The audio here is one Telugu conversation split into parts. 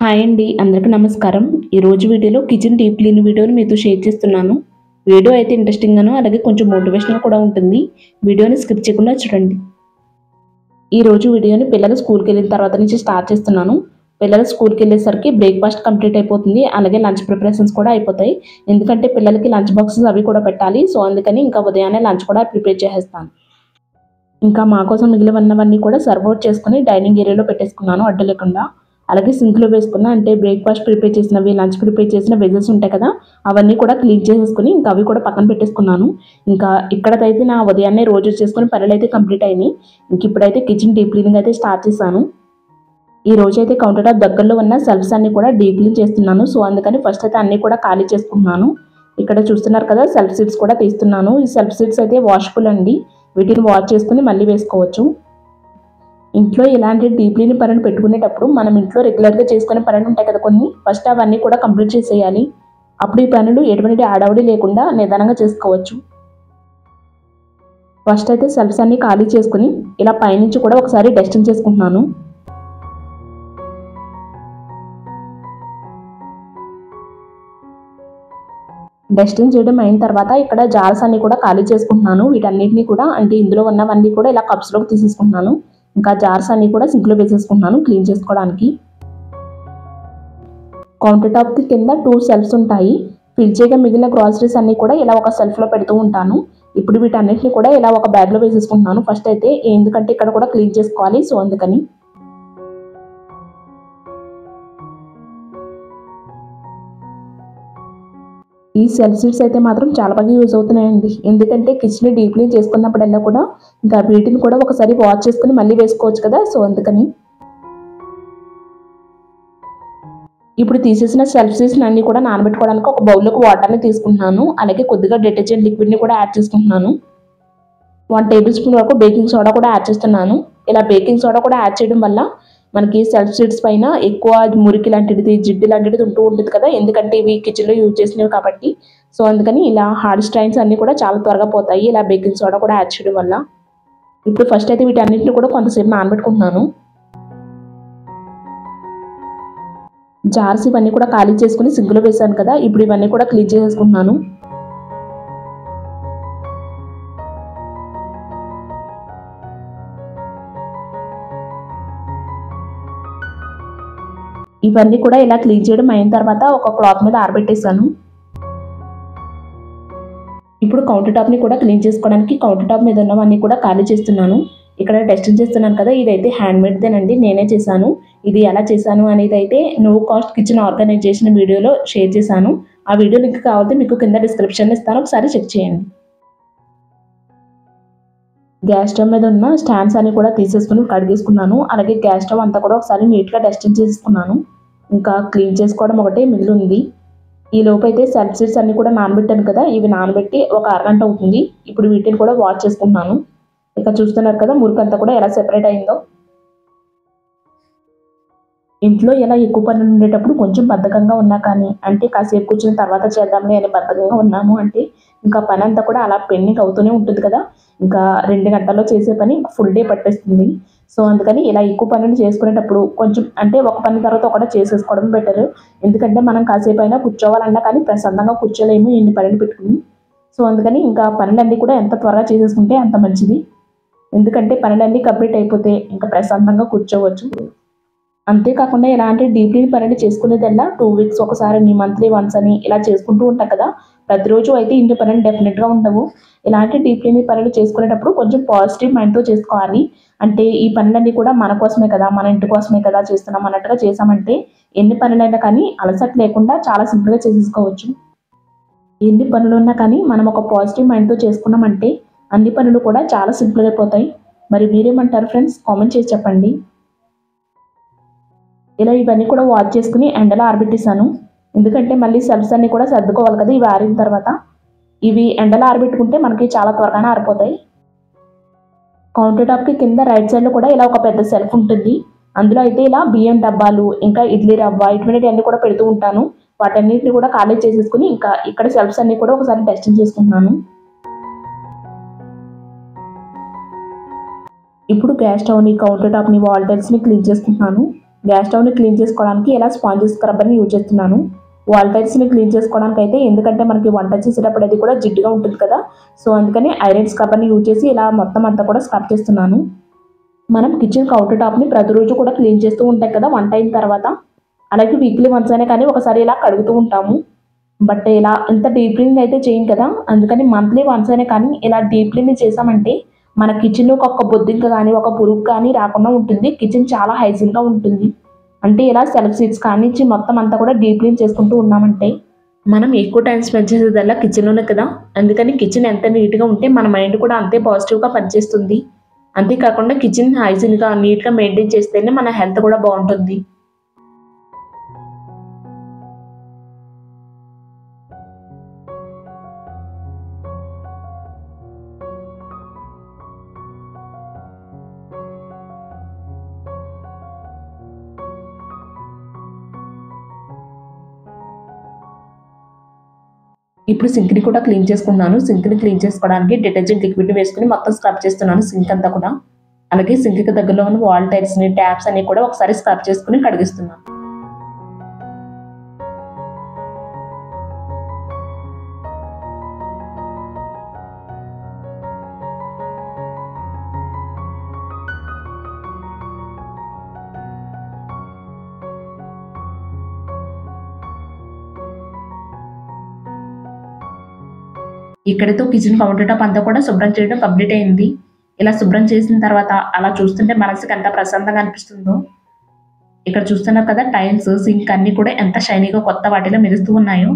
హాయ్ అండి, అందరికీ నమస్కారం. ఈరోజు వీడియోలో కిచెన్ డీప్ క్లీన్ వీడియోని మీతో షేర్ చేస్తున్నాను. వీడియో అయితే ఇంట్రెస్టింగ్గాను అలాగే కొంచెం మోటివేషనల్ కూడా ఉంటుంది. వీడియోని స్కిప్ చేయకుండా చూడండి. ఈరోజు వీడియోని పిల్లలు స్కూల్కి వెళ్ళిన తర్వాత నుంచి స్టార్ట్ చేస్తున్నాను. పిల్లలు స్కూల్కి వెళ్ళేసరికి బ్రేక్ఫాస్ట్ కంప్లీట్ అయిపోతుంది, అలాగే లంచ్ ప్రిపరేషన్స్ కూడా అయిపోతాయి. ఎందుకంటే పిల్లలకి లంచ్ బాక్సెస్ అవి కూడా పెట్టాలి. సో అందుకని ఇంకా ఉదయాన్నే లంచ్ కూడా ప్రిపేర్ చేసేస్తాను. ఇంకా మా కోసం మిగిలినవన్నీ కూడా సర్వ్ అవుట్ చేసుకుని డైనింగ్ ఏరియాలో పెట్టేసుకున్నాను అడ్డు లేకుండా. అలాగే సింక్లో వేసుకున్న అంటే బ్రేక్ఫాస్ట్ ప్రిపేర్ చేసినవి, లంచ్ ప్రిపేర్ చేసిన వెజెస్ ఉంటాయి కదా, అవన్నీ కూడా క్లీన్ చేసేసుకుని ఇంకా అవి కూడా పక్కన పెట్టేసుకున్నాను. ఇంకా ఇక్కడైతే నా ఉదయాన్నే రోజు చేసుకుని పనులు అయితే కంప్లీట్ అయినాయి. ఇంక ఇప్పుడైతే కిచెన్ డీప్ క్లీనింగ్ అయితే స్టార్ట్ చేశాను. ఈ రోజు అయితే కౌంటర్ టాప్ దగ్గరలో ఉన్న సెల్ఫ్స్ అన్ని కూడా డీప్ క్లీన్ చేస్తున్నాను. సో అందుకని ఫస్ట్ అయితే అన్ని కూడా ఖాళీ చేసుకుంటున్నాను. ఇక్కడ చూస్తున్నారు కదా, సెల్ఫ్ సీట్స్ కూడా తీస్తున్నాను. ఈ సెల్ఫ్ సీట్స్ అయితే వాషబుల్ అండి, వీటిని వాష్ చేసుకుని మళ్ళీ వేసుకోవచ్చు. ఇంట్లో ఇలాంటి డీప్ క్లీన్ పనులు పెట్టుకునేటప్పుడు మనం ఇంట్లో రెగ్యులర్గా చేసుకునే పనులు ఉంటాయి కదా కొన్ని, ఫస్ట్ అవన్నీ కూడా కంప్లీట్ చేసేయాలి. అప్పుడు ఈ పనులు ఎటువంటి ఆడవడి లేకుండా నిదానంగా చేసుకోవచ్చు. ఫస్ట్ అయితే సెల్ఫ్స్ అన్ని ఖాళీ చేసుకుని ఇలా పైనుంచి కూడా ఒకసారి డస్టింగ్ చేసుకుంటున్నాను. డస్టింగ్ చేయడం అయిన తర్వాత ఇక్కడ జార్స్ అన్ని కూడా ఖాళీ చేసుకుంటున్నాను. వీటన్నిటిని కూడా అంటే ఇందులో ఉన్నవన్నీ కూడా ఇలా కప్స్లోకి తీసేసుకుంటున్నాను. ఇంకా జార్స్ అన్ని కూడా సింక్లో వేసేసుకుంటున్నాను క్లీన్ చేసుకోవడానికి. కౌంటర్ టాప్కి కింద 2 సెల్ఫ్స్ ఉంటాయి. ఫిల్ చేయగా మిగిలిన గ్రాసరీస్ అన్ని కూడా ఇలా ఒక సెల్ఫ్లో పెడుతూ ఉంటాను. ఇప్పుడు వీటన్నిటిని కూడా ఇలా ఒక బ్యాగ్లో వేసేసుకుంటున్నాను ఫస్ట్ అయితే, ఎందుకంటే ఇక్కడ కూడా క్లీన్ చేసుకోవాలి. సో అందుకని ఈ సెల్ఫ్ సీట్స్ అయితే మాత్రం చాలా బాగా యూజ్ అవుతున్నాయండి. ఎందుకంటే కిచెన్ డీప్ క్లీన్ చేసుకున్నప్పుడల్లా కూడా ఇంకా వీటిని కూడా ఒకసారి వాష్ చేసుకుని మళ్ళీ వేసుకోవచ్చు కదా, సో అందుకని. ఇప్పుడు తీసేసిన సెల్ఫ్ సీట్స్ అన్ని కూడా నానబెట్టుకోవడానికి ఒక బౌల్లోకి వాటర్ని తీసుకుంటున్నాను. అలాగే కొద్దిగా డిటర్జెంట్ లిక్విడ్ని కూడా యాడ్ చేసుకుంటున్నాను. 1 టేబుల్ స్పూన్ వరకు బేకింగ్ సోడా కూడా యాడ్ చేస్తున్నాను. ఇలా బేకింగ్ సోడా కూడా యాడ్ చేయడం వల్ల మనకి సెల్ఫ్ సీట్స్ పైన ఎక్కువ మురికి లాంటిది, జిడ్డు లాంటిది ఉంటూ ఉంటుంది కదా, ఎందుకంటే ఇవి కిచెన్లో యూజ్ చేసినవి కాబట్టి. సో అందుకని ఇలా హార్డ్ స్ట్రైన్స్ అన్ని కూడా చాలా త్వరగా పోతాయి ఇలా బేకింగ్ సోడా కూడా యాడ్ చేయడం వల్ల. ఇప్పుడు ఫస్ట్ అయితే వీటన్నిటిని కూడా కొంతసేపు నానబెట్టుకుంటున్నాను. జార్స్ ఇవన్నీ కూడా ఖాళీ చేసుకుని సింక్లో వేసాను కదా, ఇప్పుడు ఇవన్నీ కూడా క్లీన్ చేసేసుకుంటున్నాను. ఇవన్నీ కూడా ఇలా క్లీన్ చేయడం అయిన తర్వాత ఒక క్లాత్ మీద ఆరబెట్టేసాను. ఇప్పుడు కౌంటర్ టాప్ని కూడా క్లీన్ చేసుకోవడానికి కౌంటర్ టాప్ మీద ఉన్నవన్నీ కూడా ఖాళీ చేస్తున్నాను. ఇక్కడ డస్టింగ్ చేస్తున్నాను కదా, ఇదైతే హ్యాండ్ మేడ్దేనండి, నేనే చేశాను. ఇది ఎలా చేశాను అనేది అయితే నో కాస్ట్ కిచెన్ ఆర్గనైజేషన్ వీడియోలో షేర్ చేశాను. ఆ వీడియో లింక్ కావాలంటే మీకు కింద డిస్క్రిప్షన్లో ఇస్తాను, ఒకసారి చెక్ చేయండి. గ్యాస్ స్టవ్ మీద ఉన్న స్టాండ్స్ అన్ని కూడా తీసేసుకుని కడిగేసుకున్నాను. అలాగే గ్యాస్ స్టవ్ అంతా కూడా ఒకసారి నీట్గా డస్టింగ్ చేసుకున్నాను. ఇంకా క్లీన్ చేసుకోవడం ఒకటే మిగిలి ఉంది. ఈ లోపు అయితే సెల్ఫ్ సీట్స్ అన్ని కూడా నానబెట్టాను కదా, ఇవి నానబెట్టి ఒక అరగంట అవుతుంది. ఇప్పుడు వీటిని కూడా వాష్ చేసుకుంటున్నాను. ఇక చూస్తున్నారు కదా మురికంతా కూడా ఎలా సెపరేట్ అయిందో. ఇంట్లో ఎలా ఎక్కువ పనులు ఉండేటప్పుడు కొంచెం బద్ధకంగా ఉన్నా కానీ, అంటే కాసేపు కూర్చుని తర్వాత చేద్దాంలే అని బద్ధకంగా ఉన్నాము అంటే ఇంకా పని అంతా కూడా అలా పెండింగ్ అవుతూనే ఉంటుంది కదా. ఇంకా 2 గంటల్లో చేసే పని ఫుల్ డే పట్టేస్తుంది. సో అందుకని ఇలా ఎక్కువ పనులు చేసుకునేటప్పుడు కొంచెం అంటే ఒక పని తర్వాత ఒకటి చేసేసుకోవడం బెటర్. ఎందుకంటే మనం కాసేపు అయినా కూర్చోవాలన్నా కానీ ప్రశాంతంగా కూర్చోలేము ఇన్ని పనులు పెట్టుకుని. సో అందుకని ఇంకా పనులన్నీ కూడా ఎంత త్వరగా చేసేసుకుంటే అంత మంచిది. ఎందుకంటే పనులన్నీ కంప్లీట్ అయిపోతే ఇంకా ప్రశాంతంగా కూర్చోవచ్చు. అంతేకాకుండా ఇలాంటి డీప్ క్లీన్ పనులు చేసుకునేదల్లా 2 వీక్స్ ఒకసారి అని, మంత్లీ వన్స్ అని ఇలా చేసుకుంటూ ఉంటాం కదా. ప్రతిరోజు అయితే ఇన్ని పనులు డెఫినెట్గా ఉండవు. ఇలాంటి డీప్ క్లీన్ పనులు చేసుకునేటప్పుడు కొంచెం పాజిటివ్ మైండ్తో చేసుకోవాలి. అంటే ఈ పనులన్నీ కూడా మన కోసమే కదా, మన ఇంటి కోసమే కదా చేస్తున్నాం అన్నట్టుగా చేసామంటే ఎన్ని పనులైనా కానీ అలసట లేకుండా చాలా సింపుల్గా చేసేసుకోవచ్చు. ఎన్ని పనులు ఉన్నా కానీ మనం ఒక పాజిటివ్ మైండ్తో చేసుకున్నామంటే అన్ని పనులు కూడా చాలా సింపుల్గా అయిపోతాయి. మరి మీరేమంటారు ఫ్రెండ్స్, కామెంట్ చేసి చెప్పండి. ఇలా ఇవన్నీ కూడా వాష్ చేసుకుని ఎండలో ఆరబెట్టేసాను. ఎందుకంటే మళ్ళీ సెల్ఫ్స్ అన్ని కూడా సర్దుకోవాలి కదా ఇవి ఆరిన తర్వాత. ఇవి ఎండలో ఆరబెట్టుకుంటే మనకి చాలా త్వరగానే ఆరిపోతాయి. కౌంటర్ టాప్కి కింద రైట్ సైడ్లో కూడా ఇలా ఒక పెద్ద సెల్ఫ్ ఉంటుంది. అందులో అయితే ఇలా బియ్యం డబ్బాలు, ఇంకా ఇడ్లీ రవ్వ ఇటువంటివన్నీ కూడా పెడుతూ ఉంటాను. వాటన్నిటిని కూడా ఖాళీ చేసేసుకుని ఇంకా ఇక్కడ సెల్ఫ్స్ అన్ని కూడా ఒకసారి డస్టింగ్ చేసుకుంటున్నాను. ఇప్పుడు గ్యాస్ స్టవ్ని, కౌంటర్ టాప్ని, వాల్ టైల్స్ని క్లీన్ చేసుకుంటున్నాను. గ్యాస్ స్టవ్ని క్లీన్ చేసుకోవడానికి ఇలా స్పాంజ్ స్క్రబ్బర్ని యూజ్ చేస్తున్నాను. వాల్ టైల్స్ని క్లీన్ చేసుకోవడానికి అయితే ఎందుకంటే మనకి వంట చేసేటప్పుడు అది కూడా జిడ్డుగా ఉంటుంది కదా, సో అందుకని ఐరన్ స్క్రబ్బర్ని యూజ్ చేసి ఇలా మొత్తం అంతా కూడా స్క్రబ్ చేస్తున్నాను. మనం కిచెన్ కౌంటర్ టాప్ని ప్రతిరోజు కూడా క్లీన్ చేస్తూ ఉంటాం కదా వంట అయిన తర్వాత, అలాగే వీక్లీ వన్స్ అయినా కానీ ఒకసారి ఇలా కడుగుతూ ఉంటాము. బట్ ఇలా ఇంత డీప్ క్లీనింగ్ అయితే చేయం కదా, అందుకని మంత్లీ వన్స్ అయినా కానీ ఇలా డీప్ క్లీనింగ్ చేసామంటే మన కిచెన్లో ఒక బొద్దింక కానీ ఒక పురుగు కానీ రాకుండా ఉంటుంది. కిచెన్ చాలా హైజీన్గా ఉంటుంది. అంటే ఇలా సెల్ఫ్ సీట్స్ కానించి మొత్తం అంతా కూడా డీప్ క్లీన్ చేసుకుంటూ ఉన్నామంటే మనం ఎక్కువ టైం స్పెండ్ చేసేదల్లా కిచెన్లోనే కదా, అందుకని కిచెన్ ఎంత నీట్గా ఉంటే మన మైండ్ కూడా అంతే పాజిటివ్గా పనిచేస్తుంది. అంతేకాకుండా కిచెన్ హైజీన్గా నీట్గా మెయింటైన్ చేస్తేనే మన హెల్త్ కూడా బాగుంటుంది. ఇప్పుడు సింక్ని కూడా క్లీన్ చేసుకున్నాను. సింక్ని క్లీన్ చేసుకోవడానికి డిటర్జెంట్ లిక్విడ్ వేసుకుని మొత్తం స్క్రబ్ చేస్తున్నాను సింక్ అంతా కూడా. అలాగే సింక్కి దగ్గరలో ఉన్న వాల్ టైల్స్ని ట్యాప్స్ అన్ని కూడా ఒకసారి స్క్రబ్ చేసుకుని కడిగిస్తున్నాను. ఇక్కడితో కిచెన్ కౌంటర్ టాప్ అంతా కూడా శుభ్రం చేయడం కంప్లీట్ అయింది. ఇలా శుభ్రం చేసిన తర్వాత అలా చూస్తుంటే మనసుకి ఎంత ప్రశాంతంగా అనిపిస్తుందో. ఇక్కడ చూస్తున్నారు కదా, టైల్స్ సింక్ అన్ని కూడా ఎంత షైనీగా కొత్త వాటిలో మెరుస్తూ ఉన్నాయో.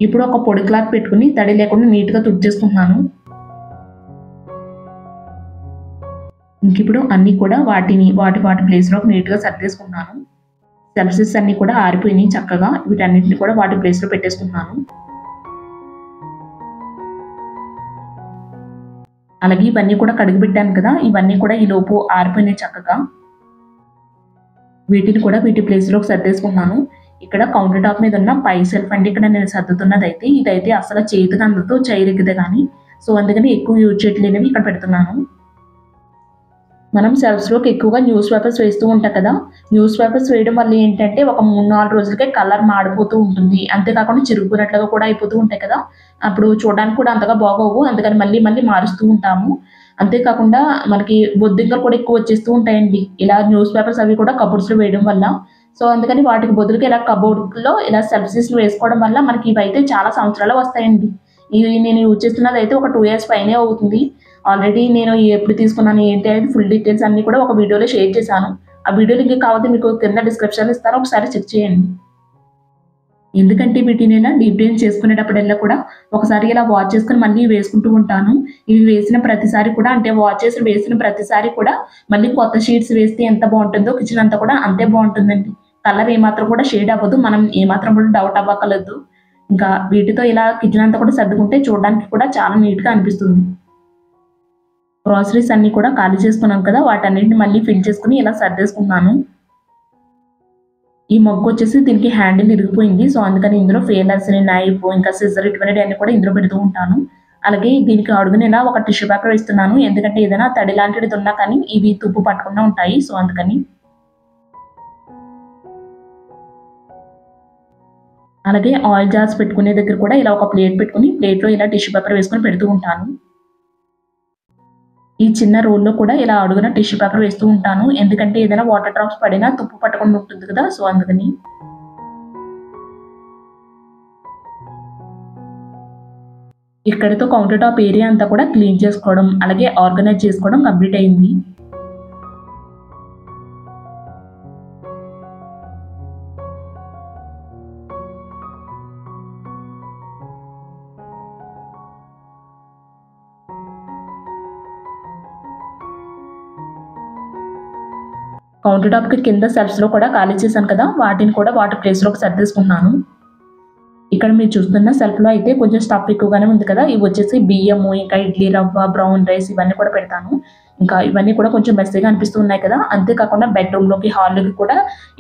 ఇప్పుడు ఒక పొడి క్లాత్ పెట్టుకుని తడి లేకుండా నీట్గా తుడిచేసుకుంటున్నాను. ఇంకిప్పుడు అన్ని కూడా వాటి ప్లేస్లోకి నీట్గా సర్దేసుకుంటున్నాను. సెల్ఫ్సెస్ అన్ని కూడా ఆరిపోయినాయి చక్కగా. వీటన్నిటిని కూడా వాటి ప్లేస్లో పెట్టేసుకుంటున్నాను. అలాగే ఇవన్నీ కూడా కడిగి పెట్టాను కదా, ఇవన్నీ కూడా ఈ లోపు ఆరిపోయినాయి చక్కగా. వీటిని కూడా వీటి ప్లేస్లోకి సర్దేసుకున్నాను. ఇక్కడ కౌంటర్ టాప్ మీద ఉన్న పై సెల్ఫ్ అంటే ఇక్కడ నేను సర్దుతున్నది అయితే ఇదైతే అసలు చేతికి అందతో చేయరిగితే కానీ, సో అందుకని ఎక్కువ యూజ్ చేయట్లేనివి ఇక్కడ పెడుతున్నాను. మనం సెల్ఫ్స్లోకి ఎక్కువగా న్యూస్ పేపర్స్ వేస్తూ ఉంటాం కదా, న్యూస్ పేపర్స్ వేయడం వల్ల ఏంటంటే ఒక 3-4 రోజులకే కలర్ మాడిపోతూ ఉంటుంది. అంతేకాకుండా చిరుగుపోయినట్లుగా కూడా అయిపోతూ ఉంటాయి కదా, అప్పుడు చూడడానికి కూడా అంతగా బాగోవు. అందుకని మళ్ళీ మారుస్తూ ఉంటాము. అంతేకాకుండా మనకి బొద్దింకలు కూడా ఎక్కువ వచ్చేస్తూ ఉంటాయండి ఇలా న్యూస్ పేపర్స్ అవి కూడా కబోర్డ్స్లో వేయడం వల్ల. సో అందుకని వాటికి బదులుగా ఇలా కబోర్డ్లో ఇలా సెల్ఫ్సీస్ని వేసుకోవడం వల్ల మనకి ఇవైతే చాలా సంవత్సరాలు వస్తాయండి. ఇవి నేను యూజ్ చేస్తున్నది అయితే ఒక 2 years పైనే అవుతుంది. ఆల్రెడీ నేను ఎప్పుడు తీసుకున్నాను ఏంటి అనేది ఫుల్ డీటెయిల్స్ అన్ని కూడా ఒక వీడియోలో షేర్ చేశాను. ఆ వీడియో లింక్ కావాలి మీకు కింద డిస్క్రిప్షన్లో ఇస్తాను, ఒకసారి చెక్ చేయండి. ఎందుకంటే వీటిని ఇలా డీప్ క్లీన్ చేసుకునేటప్పుడల్లా కూడా ఒకసారి ఇలా వాష్ చేసుకుని మళ్ళీ వేసుకుంటూ ఉంటాను. ఇవి వేసిన ప్రతిసారి కూడా అంటే వాష్ చేసి వేసిన ప్రతిసారి కూడా మళ్ళీ కొత్త షీట్స్ వేస్తే ఎంత బాగుంటుందో కిచెన్ అంతా కూడా అంతే బాగుంటుందండి. కలర్ ఏమాత్రం కూడా షేడ్ అవ్వదు, మనం ఏమాత్రం కూడా డౌట్ అవ్వకలేదు. ఇంకా వీటితో ఇలా కిచెన్ అంతా కూడా సర్దుకుంటే చూడడానికి కూడా చాలా నీట్గా అనిపిస్తుంది. గ్రాసరీస్ అన్ని కూడా ఖాళీ చేసుకున్నాం కదా, వాటన్నిటిని మళ్ళీ ఫిల్ చేసుకుని ఇలా సర్దేసుకున్నాను. ఈ మగ్గు వచ్చేసి దీనికి హ్యాండిల్ ఇరిగిపోయింది, సో అందుకని ఇందులో ఫెయిలర్స్ నైఫ్ ఇంకా సిజర్ ఇటువంటి అన్ని కూడా ఇందులో పెడుతూ ఉంటాను. అలాగే దీనికి అడుగున ఇలా ఒక టిష్యూ పేపర్ ఇస్తున్నాను, ఎందుకంటే ఏదైనా తడి లాంటిది ఉన్నా కానీ ఇవి తుప్పు పట్టకుండా ఉంటాయి, సో అందుకని. అలాగే ఆయిల్ జార్స్ పెట్టుకునే దగ్గర కూడా ఇలా ఒక ప్లేట్ పెట్టుకుని ప్లేట్లో ఇలా టిష్యూ పేపర్ వేసుకొని పెడుతూ ఉంటాను. ఈ చిన్న రోల్లో కూడా ఇలా అడుగున టిష్యూ పేపర్ వేస్తూ ఉంటాను, ఎందుకంటే ఏదైనా వాటర్ డ్రాప్స్ పడినా తుప్పు పట్టకుండా ఉంటుంది కదా, సో అందుకని. ఇక్కడితో కౌంటర్ టాప్ ఏరియా అంతా కూడా క్లీన్ చేసుకోవడం అలాగే ఆర్గనైజ్ చేసుకోవడం కంప్లీట్ అయింది. కౌంటర్ టాప్కి కింద సెల్ఫ్స్లో కూడా ఖాళీ చేశాను కదా, వాటిని కూడా వాటి ప్లేస్లోకి సర్దేసుకుంటున్నాను. ఇక్కడ మీరు చూస్తున్న సెల్ఫ్లో అయితే కొంచెం స్టఫ్ ఎక్కువగానే ఉంది కదా, ఇవి వచ్చేసి బియ్యము ఇంకా ఇడ్లీ రవ్వ బ్రౌన్ రైస్ ఇవన్నీ కూడా పెడతాను. ఇంకా ఇవన్నీ కూడా కొంచెం మెస్సీగా అనిపిస్తూ ఉన్నాయి కదా, అంతేకాకుండా బెడ్రూమ్లోకి హాల్లోకి కూడా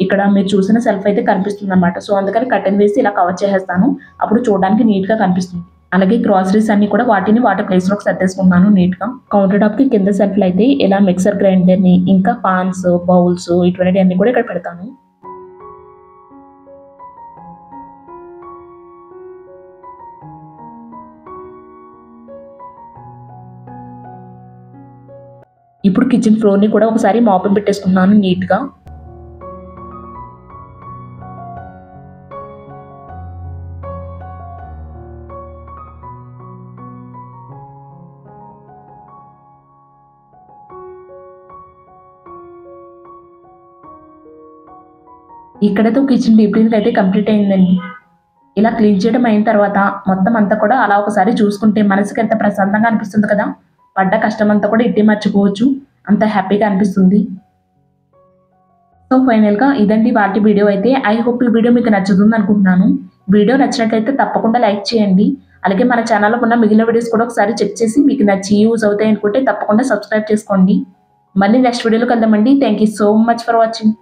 ఇక్కడ మీరు చూసిన సెల్ఫ్ అయితే కనిపిస్తుంది అనమాట. సో అందుకని కర్టెన్ వేసి ఇలా కవర్ చేసేస్తాను, అప్పుడు చూడడానికి నీట్గా కనిపిస్తుంది. అలాగే గ్రాసరీస్ అన్ని కూడా వాటి ప్లేస్లోకి సర్దేసుకున్నాను నీట్గా. కౌంటర్ టాప్కి కింద సెల్ఫ్లో అయితే ఇలా మిక్సర్ గ్రైండర్ని ఇంకా పాన్స్, బౌల్స్ ఇటువంటి అన్ని కూడా ఇక్కడ పెడతాను. ఇప్పుడు కిచెన్ ఫ్లోర్ని కూడా ఒకసారి మాపింగ్ పెట్టేసుకున్నాను నీట్గా. ఇక్కడతో కిచెన్ డీప్ క్లీన్ అయితే కంప్లీట్ అయిందండి. ఇలా క్లీన్ చేయడం అయిన తర్వాత మొత్తం అంతా కూడా అలా ఒకసారి చూసుకుంటే మనసుకి ఎంత ప్రశాంతంగా అనిపిస్తుంది కదా. పడ్డ కష్టం అంతా కూడా ఇట్టే మర్చిపోవచ్చు, అంత హ్యాపీగా అనిపిస్తుంది. సో ఫైనల్గా ఇదండి వాటి వీడియో అయితే. ఐ హోప్ ఈ వీడియో మీకు నచ్చుతుంది అనుకుంటున్నాను. వీడియో నచ్చినట్లయితే తప్పకుండా లైక్ చేయండి. అలాగే మన ఛానల్లో ఉన్న మిగిలిన వీడియోస్ కూడా ఒకసారి చెక్ చేసి మీకు నచ్చి యూజ్ అవుతాయి అనుకుంటే తప్పకుండా సబ్స్క్రైబ్ చేసుకోండి. మళ్ళీ నెక్స్ట్ వీడియోలో కలుద్దామండి. Thank you so much for watching.